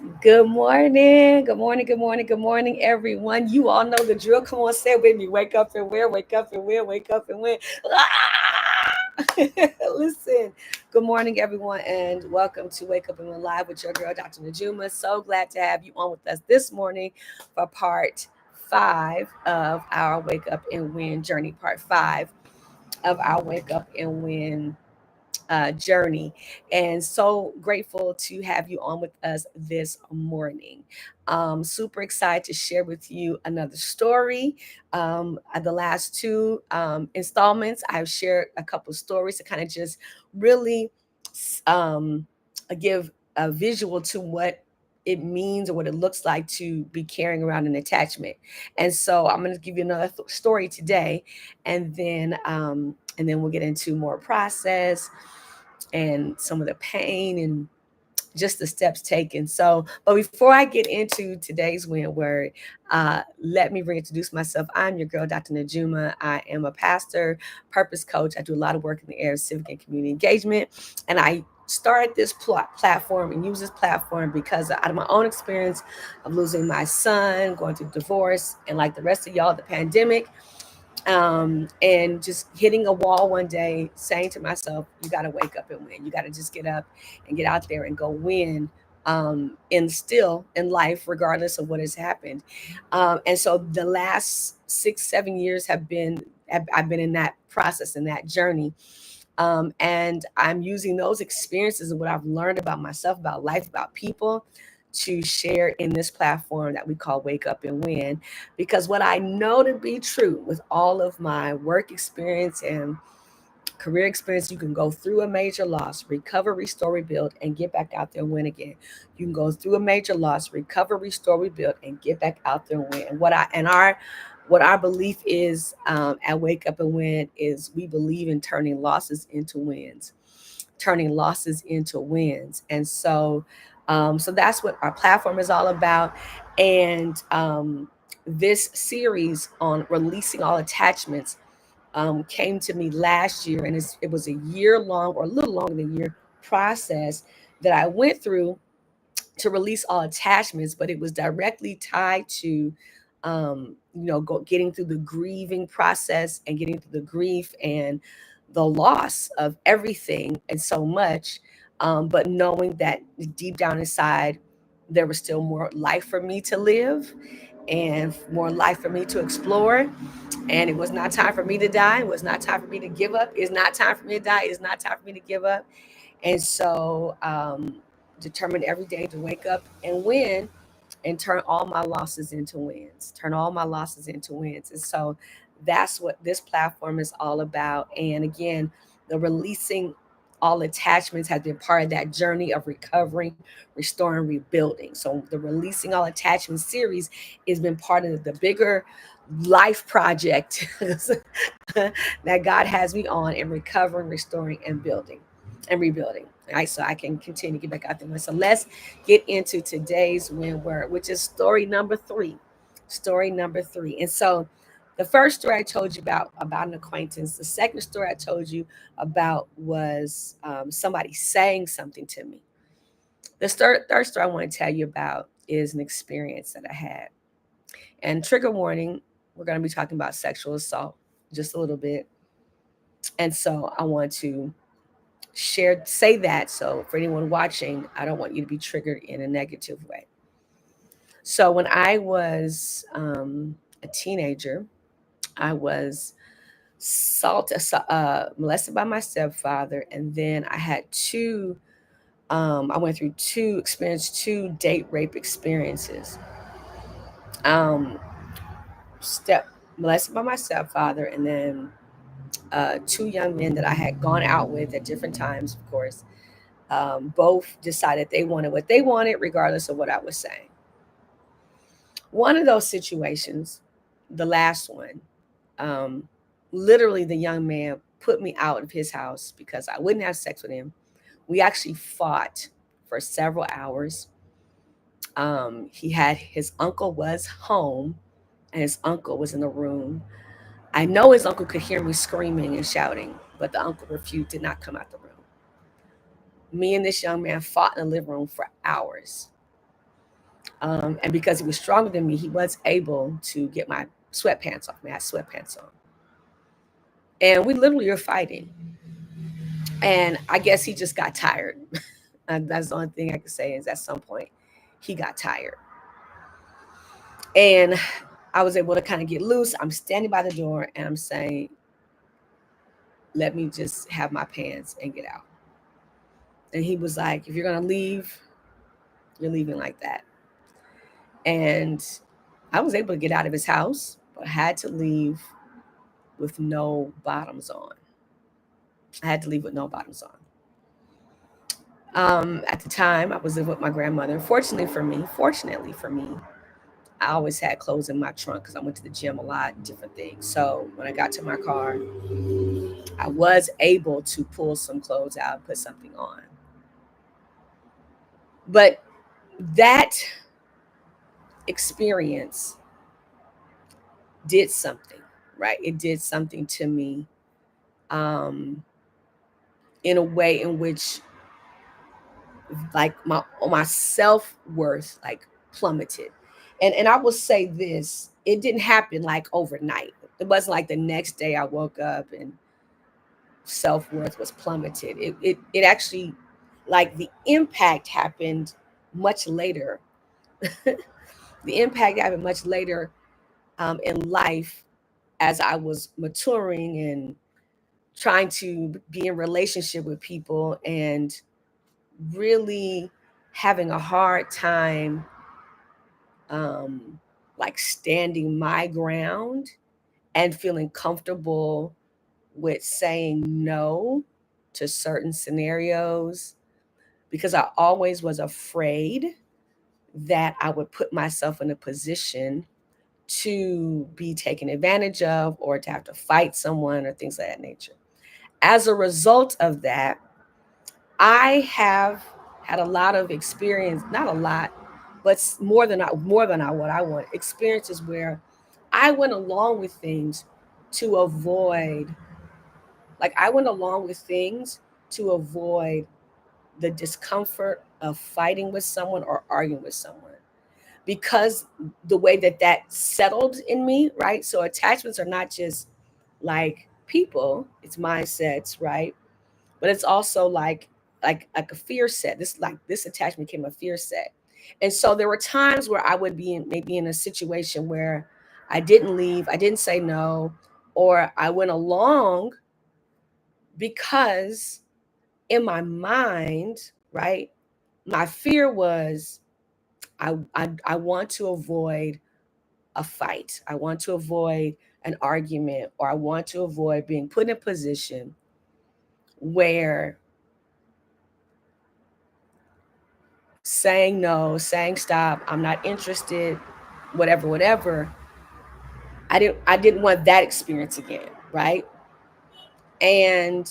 Good morning. Good morning. Good morning. Good morning, everyone. You all know the drill. Come on, say it with me. Wake up and where? Wake up and where? Wake up and where? Ah! Listen. Good morning, everyone, and welcome to Wake Up and Win Live with your girl, Dr. Najuma. So glad to have you on with us this morning for part five of our Wake Up and Win journey. Part five of our Wake Up and Win journey. And so grateful to have you on with us this morning. Super excited to share with you another story. The last two installments, I've shared a couple of stories to kind of just really um, give a visual to what it means or what it looks like to be carrying around an attachment. And so I'm going to give you another story today, and then we'll get into more process and some of the pain and just the steps taken. So, but before I get into today's win word, let me reintroduce myself. I'm your girl, Dr. Najuma. I am a pastor, purpose coach. I do a lot of work in the area of civic and community engagement. And I started this platform and use this platform because out of my own experience of losing my son, going through divorce, and like the rest of y'all, the pandemic, and just hitting a wall one day, saying to myself, "You got to wake up and win. You got to just get up and get out there and go win." And still in life, regardless of what has happened. And so the last 6, 7 years I've been in that process, in that journey. And I'm using those experiences and what I've learned about myself, about life, about people, to share in this platform that we call Wake Up and Win. Because what I know to be true with all of my work experience and career experience, you can go through a major loss, recover, restore, rebuild, and get back out there and win again. You can go through a major loss, recover, restore, rebuild, and get back out there and win. And what our belief is at Wake Up and Win is we believe in turning losses into wins, turning losses into wins. And so that's what our platform is all about. And this series on releasing all attachments came to me last year, and it was a year long or a little longer than a year process that I went through to release all attachments, but it was directly tied to getting through the grieving process and getting through the grief and the loss of everything and so much, but knowing that deep down inside there was still more life for me to live and more life for me to explore. And it was not time for me to die. It was not time for me to give up. It's not time for me to die. It's not time for me to give up. And so determined every day to wake up and win and turn all my losses into wins, turn all my losses into wins. And so that's what this platform is all about. And again, the releasing all attachments has been part of that journey of recovering, restoring, rebuilding. So the releasing all attachments series has been part of the bigger life project that God has me on in recovering, restoring, and building and rebuilding. All right, so I can continue to get back out there. So let's get into today's win word, which is story number three. Story number three. And so the first story I told you about an acquaintance. The second story I told you about was somebody saying something to me. The third story I want to tell you about is an experience that I had. And trigger warning, we're going to be talking about sexual assault just a little bit. And so I want to say that, so for anyone watching, I don't want you to be triggered in a negative way. So when I was a teenager, I was molested by my stepfather, and then I had I went through experienced two date rape experiences. Um, step Molested by my stepfather, and then two young men that I had gone out with at different times, of course. Both decided they wanted what they wanted, regardless of what I was saying. One of those situations, the last one, um, literally the young man put me out of his house because I wouldn't have sex with him. We actually fought for several hours. His uncle was home, and his uncle was in the room. I know his uncle could hear me screaming and shouting, but the uncle refused, did not come out the room. Me and this young man fought in the living room for hours. And because he was stronger than me, he was able to get my sweatpants off me. I had sweatpants on. And we literally were fighting. And I guess he just got tired. And that's the only thing I can say is at some point he got tired. And I was able to kind of get loose. I'm standing by the door and I'm saying, let me just have my pants and get out. And he was like, if you're going to leave, you're leaving like that. And I was able to get out of his house, but I had to leave with no bottoms on. I had to leave with no bottoms on. At the time, I was living with my grandmother. Fortunately for me, I always had clothes in my trunk because I went to the gym a lot, different things. So when I got to my car, I was able to pull some clothes out and put something on. But that experience did something, right? It did something to me um, in a way in which like my self-worth like plummeted. And I will say this, it didn't happen like overnight. It wasn't like the next day I woke up and self-worth was plummeted. It actually, like, the impact happened much later. The impact happened much later in life as I was maturing and trying to be in relationship with people and really having a hard time um, like standing my ground and feeling comfortable with saying no to certain scenarios because I always was afraid that I would put myself in a position to be taken advantage of or to have to fight someone or things of that nature. As a result of that, I have had a lot of experience, not a lot, but more than what I want, experiences where I went along with things to avoid, like I went along with things to avoid the discomfort of fighting with someone or arguing with someone because the way that settled in me, right? So attachments are not just like people, it's mindsets, right? But it's also like a fear set. This attachment became a fear set. And so there were times where I would be maybe in a situation where I didn't leave, I didn't say no, or I went along because in my mind, right, my fear was I want to avoid a fight. I want to avoid an argument, or I want to avoid being put in a position where saying no, saying stop, I'm not interested, whatever, whatever. I didn't want that experience again, right? And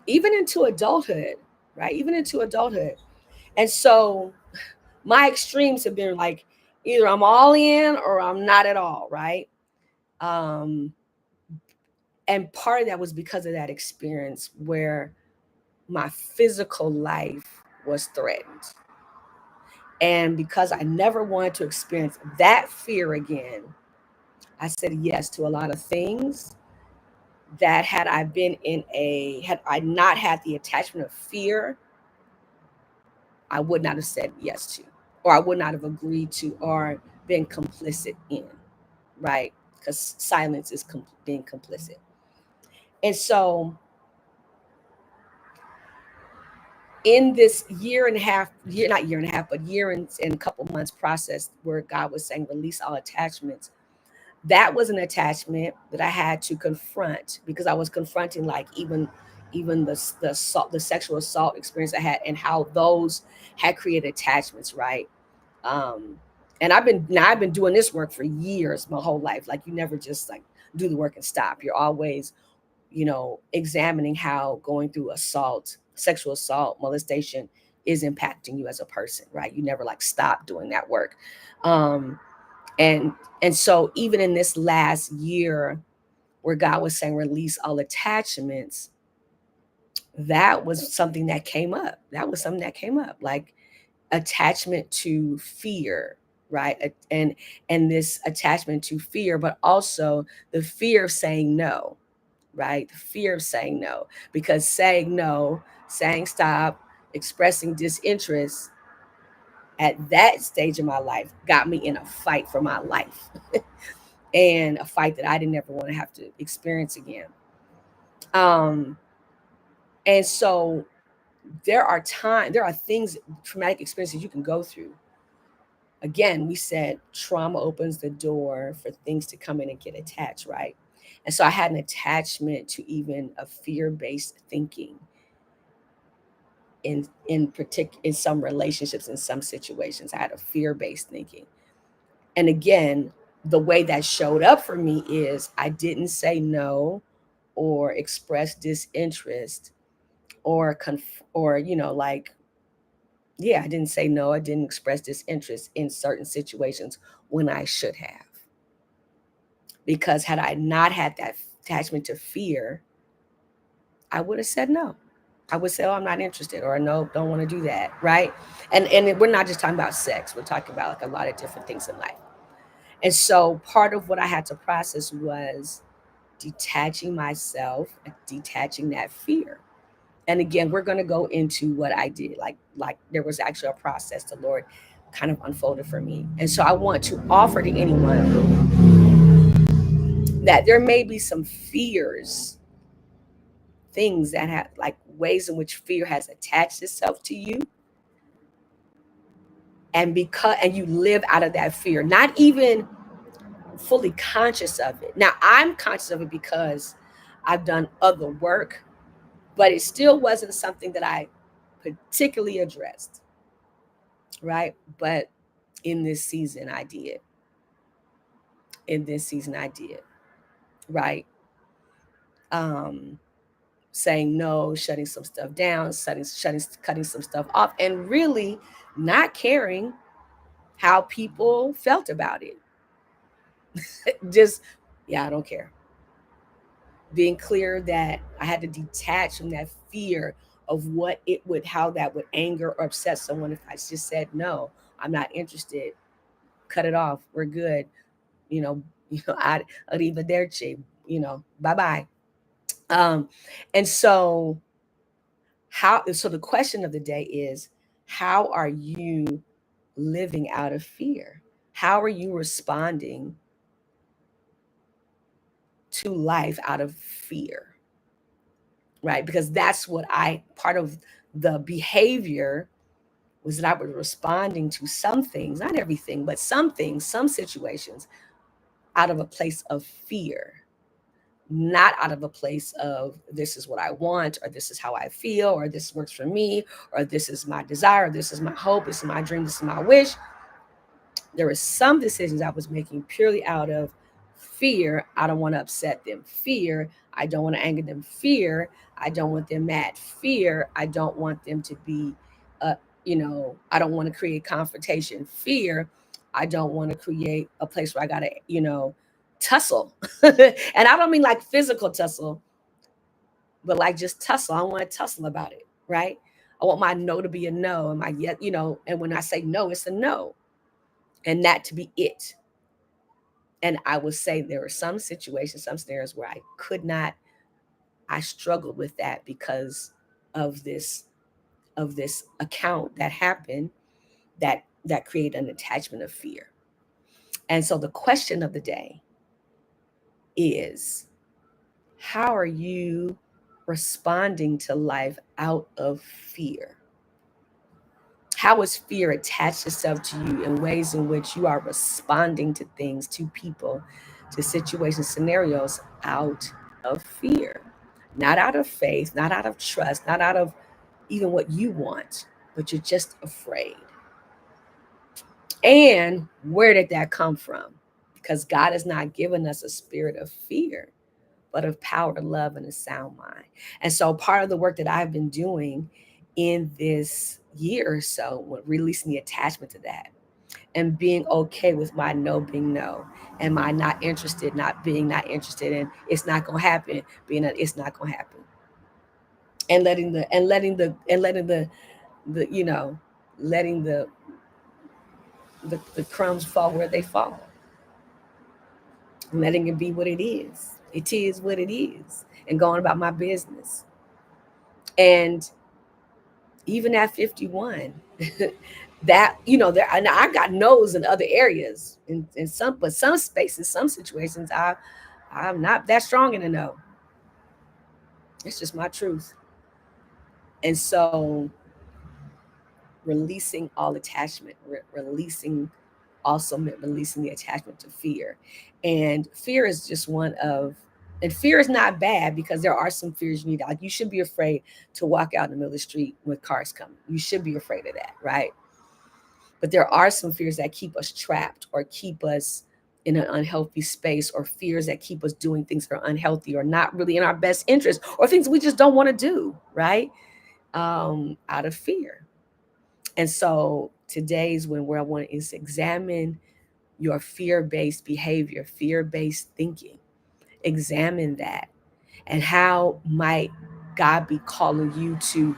even into adulthood, right? Even into adulthood. And so my extremes have been like either I'm all in or I'm not at all, right? Um, and part of that was because of that experience where my physical life was threatened. And because I never wanted to experience that fear again, I said yes to a lot of things that had I not had the attachment of fear, I would not have said yes to, or I would not have agreed to, or been complicit in, right? Because silence is being complicit. And so, in this year and a half, not year and a half, but year and a couple months process where God was saying, release all attachments, that was an attachment that I had to confront because I was confronting like even the sexual assault experience I had and how those had created attachments, right? Um, and I've been doing this work for years, my whole life. Like you never just like do the work and stop. You're always, examining how going through assault, sexual assault, molestation is impacting you as a person, right? You never like stop doing that work. Um, and and so even in this last year where God was saying release all attachments, that was something that came up. That was something that came up. Like attachment to fear, right? And this attachment to fear, but also the fear of saying no, right? The fear of saying no, because saying no, saying stop, expressing disinterest at that stage of my life got me in a fight for my life, and a fight that I didn't ever want to have to experience again. Um, and so there are things, traumatic experiences you can go through. Again, we said trauma opens the door for things to come in and get attached, right? And so I had an attachment to even a fear-based thinking in some relationships, in some situations. I had a fear-based thinking. And again, the way that showed up for me is I didn't say no or express disinterest or or like, yeah, I didn't say no, I didn't express disinterest in certain situations when I should have. Because had I not had that attachment to fear, I would have said no. I would say, oh, I'm not interested, or no, don't want to do that, right? And we're not just talking about sex. We're talking about like a lot of different things in life. And so part of what I had to process was detaching myself, detaching that fear. And again, we're going to go into what I did. Like there was actually a process the Lord kind of unfolded for me. And so I want to offer to anyone that there may be some fears, things that have like ways in which fear has attached itself to you, and you live out of that fear, not even fully conscious of it. Now I'm conscious of it because I've done other work, but it still wasn't something that I particularly addressed, right? But in this season I did. In this season I did, right? um Saying no, shutting some stuff down, cutting some stuff off, and really not caring how people felt about it. Just, yeah, I don't care. Being clear that I had to detach from that fear of how that would anger or upset someone if I just said no, I'm not interested. Cut it off. We're good. You know, arrivederci. Bye bye. Um, and so the question of the day is, how are you living out of fear? How are you responding to life out of fear? Right? Because that's what part of the behavior was, that I was responding to some things, not everything, but some things, some situations, out of a place of fear, not out of a place of this is what I want, or this is how I feel, or this works for me, or this is my desire, or this is my hope, this is my dream, this is my wish. There were some decisions I was making purely out of fear. I don't want to upset them. Fear. I don't want to anger them. Fear. I don't want them mad. Fear. I don't want them to be, I don't want to create confrontation. Fear. I don't want to create a place where I got to, tussle. And I don't mean like physical tussle, but like just tussle. I don't want to tussle about it, right? I want my no to be a no, and my yet, and when I say no, it's a no, and that to be it. And I would say there were some situations, some scenarios where I struggled with that because of this account that happened, that created an attachment of fear. And so the question of the day is, how are you responding to life out of fear? How has fear attached itself to you in ways in which you are responding to things, to people, to situations, scenarios out of fear? Not out of faith, not out of trust, not out of even what you want, but you're just afraid. And where did that come from? Because God has not given us a spirit of fear, but of power, love, and a sound mind. And so part of the work that I've been doing in this year or so, releasing the attachment to that, and being okay with my no being no, and my not interested not being not interested, and it's not gonna happen being that it's not gonna happen, and letting the letting the crumbs fall where they fall, letting it be what it is. It is what it is, and going about my business. And even at 51, that, there, and I got no's in other areas, in some, but some spaces, some situations, I'm not that strong in a no. It's just my truth. And so releasing all attachment, releasing also meant releasing the attachment to fear. And fear is just one of, and fear is not bad, because there are some fears you need. Like, you should be afraid to walk out in the middle of the street with cars coming. You should be afraid of that, right? But there are some fears that keep us trapped or keep us in an unhealthy space, or fears that keep us doing things that are unhealthy or not really in our best interest, or things we just don't want to do, right? Out of fear. And so today's when where I want is examine your fear-based behavior, fear-based thinking. Examine that. And how might God be calling you to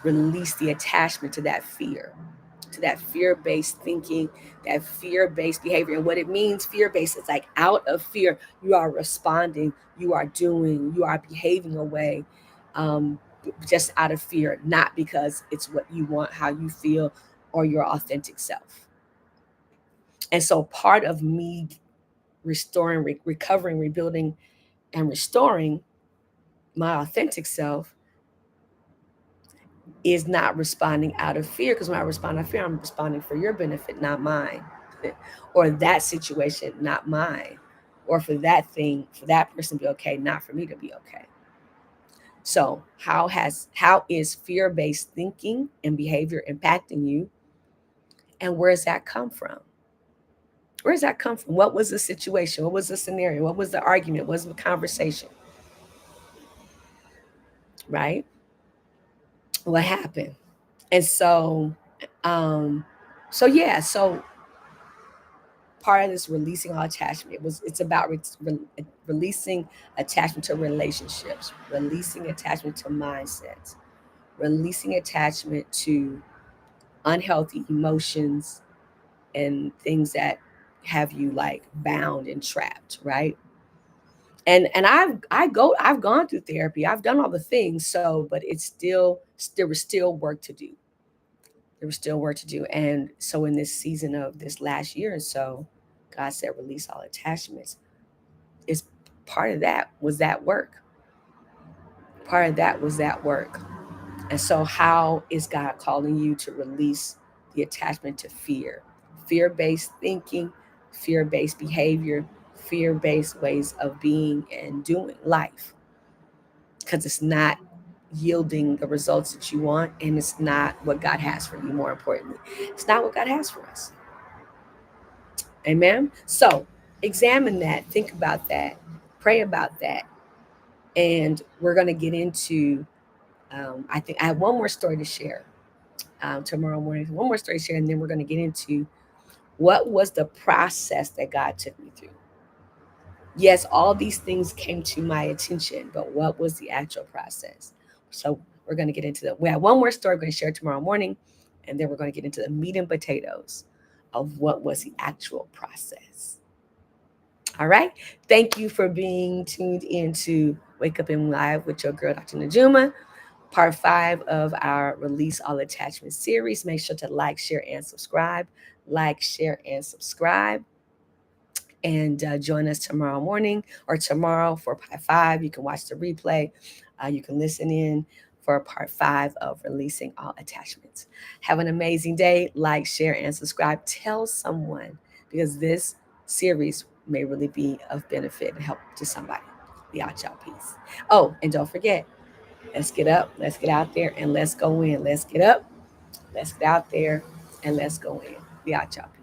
release the attachment to that fear-based thinking, that fear-based behavior? And what it means, fear-based, it's like out of fear, you are responding, you are doing, you are behaving away, just out of fear, not because it's what you want, how you feel, or your authentic self. And so part of me restoring, recovering, rebuilding, and restoring my authentic self is not responding out of fear. Because when I respond out of fear, I'm responding for your benefit, not mine. Or that situation, not mine. Or for that thing, for that person to be okay, not for me to be okay. So how is fear-based thinking and behavior impacting you? And where does that come from? Where does that come from? What was the situation? What was the scenario? What was the argument? What was the conversation? Right? What happened? And um, so part of this releasing all attachment, it's about releasing attachment to relationships, releasing attachment to mindsets, releasing attachment to unhealthy emotions and things that have you like bound and trapped, right? And I've gone through therapy. I've done all the things. So, but it's still, there was still work to do. There was still work to do. And so in this season of this last year or so, God said, release all attachments. It's part of that was that work. Part of that was that work. And so how is God calling you to release the attachment to fear? Fear-based thinking, fear-based behavior, fear-based ways of being and doing life. Because it's not yielding the results that you want, and it's not what God has for you. More importantly, it's not what God has for us. Amen. So examine that, think about that, pray about that. And we're going to get into, I think I have one more story to share tomorrow morning, one more story to share, and then we're going to get into what was the process that God took me through. Yes, all these things came to my attention, but what was the actual process? So we're going to get into that. We have one more story we're going to share tomorrow morning, and then we're going to get into the meat and potatoes of what was the actual process. All right. Thank you for being tuned in to Wake Up and Live with your girl, Dr. Najuma, part 5 of our Release All Attachment series. Make sure to like, share, and subscribe. Like, share, and subscribe. And join us tomorrow morning or tomorrow for part 5. You can watch the replay. You can listen in for part 5 of Releasing All Attachments. Have an amazing day. Like, share, and subscribe. Tell someone, because this series may really be of benefit and help to somebody. Be out, y'all. Peace. Oh, and don't forget, let's get up, let's get out there, and let's go in. Let's get up, let's get out there, and let's go in. Be out, y'all. Peace.